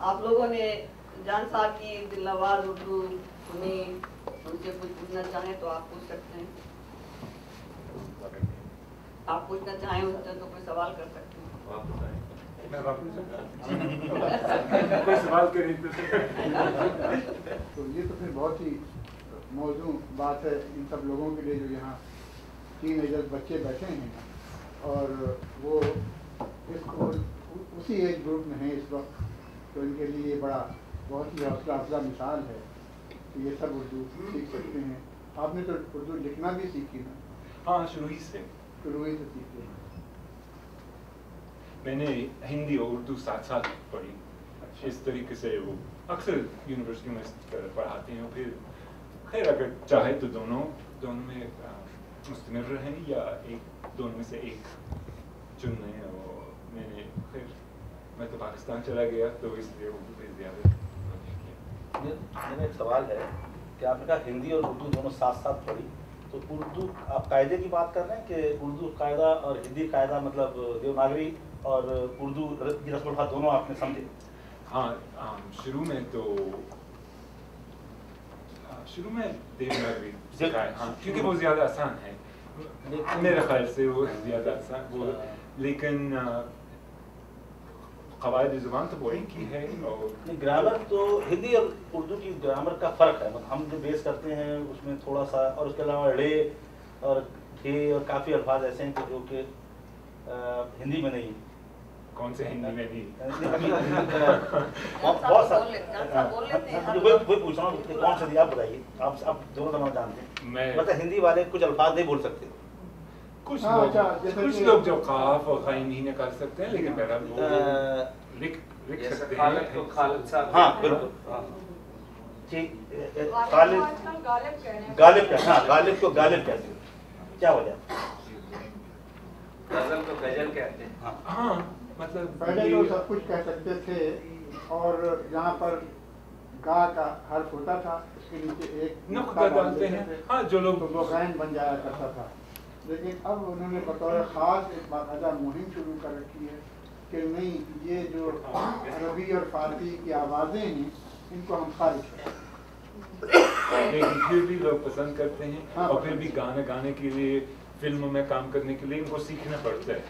آپ لوگوں نے جان صاحب کی دلنواز اردو سنی، ان سے کچھ پوچھنا چاہیں تو آپ پوچھ سکتے ہیں. آپ پوچھنا چاہیں ان سے تو کوئی سوال کر سکتے ہیں. کوئی سوال کریں تو یہ تو پھر بہت ہی موزوں بات ہے ان سب لوگوں کے لیے جو یہاں ٹین ایجر بچے بیٹھے ہیں اور وہ اسی ایج گروپ میں ہیں اس وقت، تو ان کے لیے یہ بڑا بہت ہی حوصلہ افزا مثال ہے کہ یہ سب اردو سیکھ سکتے ہیں. آپ نے تو اردو لکھنا بھی سیکھی نا؟ ہاں، شروع ہی سے سیکھی. میں نے ہندی اور اردو ساتھ ساتھ پڑھی. اس طریقے سے وہ اکثر یونیورسٹی میں پڑھاتے ہیں. پھر خیر اگر چاہے تو دونوں میں مستمر رہیں یا دونوں میں سے ایک چن لیں. اور میں تو پاکستان چلا گیا تو اس لیے اردو پہ زیادہ میرا ایک سوال ہے کہ آپ نے کہا ہندی اور اردو دونوں ساتھ ساتھ پڑھی، تو اردو آپ قاعدے کی بات کر رہے ہیں کہ اردو قاعدہ اور ہندی قاعدہ مطلب دیوناگری اور اردو کی رسم الخط دونوں آپ نے سمجھے؟ ہاں، شروع میں دیوناگری سکھائے. ہاں، کیونکہ وہ زیادہ آسان ہے میرے خیال سے. وہ زیادہ آسان وہ، لیکن قواعد زبان تو وہ ایک ہی ہے. اور گرامر تو ہندی اور اردو کی گرامر کا فرق ہے. ہم جو بیس کرتے ہیں اس میں تھوڑا سا، اور اس کے علاوہ ڑے اور ٹھے اور کافی الفاظ ایسے ہیں جو کہ ہندی میں نہیں. کون سے ہندی میں نہیں؟ بہت سارے. وہی پوچھ رہا ہوں کہ کون سے آپ بتائیے. آپ دونوں زبان جانتے ہیں، مطلب ہندی والے کچھ الفاظ نہیں بول سکتے. کچھ لوگ جو قاف اور قاف نہیں نکال سکتے ہیں، لیکن بہرحال لکھ سکتے ہیں. ہاں بالکل. غالب کو غالب کہتے ہیں. کیا وجہ؟ غزل کو غزل کہتے ہیں. ہاں، مطلب پہلے تو سب کچھ کہہ سکتے تھے اور یہاں پر گا کا حرف ہوتا تھا، اس کے نیچے ایک نقطہ ڈالتے ہیں. ہاں، جو لوگ وہ غین بن جایا کرتا تھا. لیکن اب انہوں نے بطور خاص ایک باقاعدہ مہم شروع کر رکھی ہے کہ نہیں، یہ جو عربی اور فارسی کی آوازیں ہیں ان کو ہم خارج کریں. لیکن پھر بھی لوگ پسند کرتے ہیں. اور پھر بھی گانا گانے کے لیے، فلموں میں کام کرنے کے لیے ان کو سیکھنا پڑتا ہے.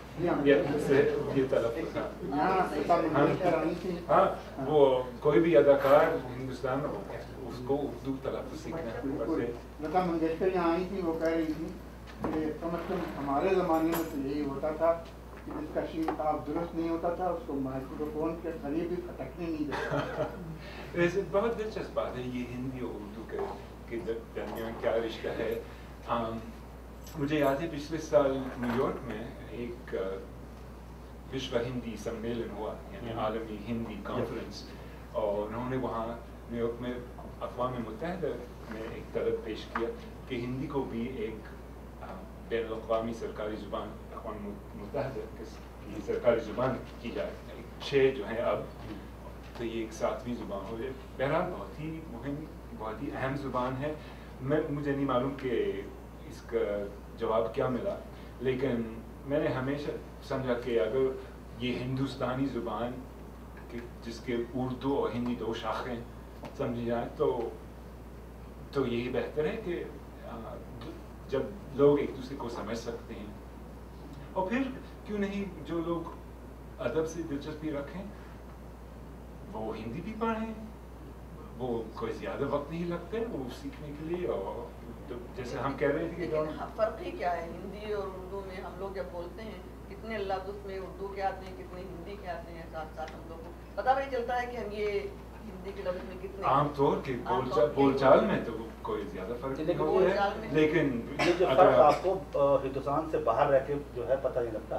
یہ تلفظ. ہاں، وہ کوئی بھی اداکار ہندوستان میں اس کو اردو تلفظ سیکھنا پڑتا ہے. لتا منگیشکر یہاں آئی تھی، وہ کہہ رہی تھی کہ کم از کم ہمارے زمانے میں تو یہی ہوتا تھا کہ جس کا شین آپ درست نہیں ہوتا تھا اس کو مائکروفون کے قریب بھی پھٹکنے نہیں دیتا. ویسے بہت دلچسپ بات ہے یہ ہندی اور اردو کے درمیان کیا رشتہ ہے. مجھے یاد ہے پچھلے سال نیو یارک میں ایک وشو ہندی سمیلن ہوا، یعنی عالمی ہندی کانفرنس. اور انہوں نے وہاں نیو یارک میں اقوام متحدہ میں ایک طلب پیش کیا کہ ہندی کو بھی ایک بین الاقوامی سرکاری زبان اقوام متحدہ کی سرکاری زبان کی جائے. 6 جو ہیں اب، تو یہ ایک 7ویں زبان ہو جائے. بہرحال بہت ہی مہم، بہت ہی اہم زبان ہے. مجھے نہیں معلوم کہ اس کا جواب کیا ملا، لیکن میں نے ہمیشہ سمجھا کہ اگر یہ ہندوستانی زبان جس کے اردو اور ہندی 2 شاخیں سمجھی جائیں تو یہی بہتر ہے کہ جب لوگ ایک دوسرے کو سمجھ سکتے ہیں. اور پھر کیوں نہیں جو لوگ ادب سے دلچسپی رکھیں وہ ہندی بھی پڑھیں. وہ کوئی زیادہ وقت نہیں لگتا ہے وہ سیکھنے کے لیے. اور جیسے ہم کہہ رہے تھے کہ فرق ہی کیا ہے ہندی اور اردو میں؟ ہم لوگ جب بولتے ہیں کتنے لفظ اس میں اردو کے آتے ہیں، کتنے ہندی کے آتے ہیں. ساتھ ساتھ ہم لوگ کو پتہ نہیں چلتا ہے کہ ہم یہ ہندی کے لفظ میں کتنے عام طور کے بول چال میں تو کوئی زیادہ فرق نہیں ہوتا ہے. لیکن یہ جو فرق آپ کو ہندوستان سے باہر رہ کے جو ہے پتہ نہیں لگتا.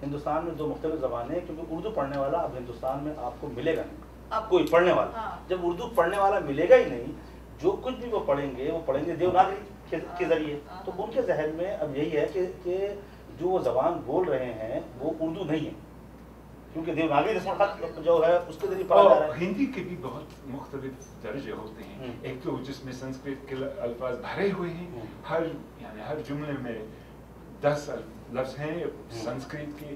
ہندوستان میں 2 مختلف زبانیں ہیں، کیونکہ اردو پڑھنے والا اب ہندوستان میں آپ کو ملے گا نہیں. اب کوئی پڑھنے والا، جب اردو پڑھنے والا ملے گا ہی نہیں، جو کچھ بھی وہ پڑھیں گے دیوناگری کے ذریعے. تو ان کے ذہن میں اب یہی ہے کہ جو وہ زبان بول رہے ہیں وہ اردو نہیں ہے، کیونکہ دیوناگری رسم الخط جو ہے اس کے ذریعے پڑھا جا رہا ہے. ہندی کے بھی بہت مختلف درجے ہوتے ہیں. ایک تو جس میں سنسکرت کے الفاظ بھرے ہوئے ہیں، ہر جملے میں 10 لفظ ہیں سنسکرت کے.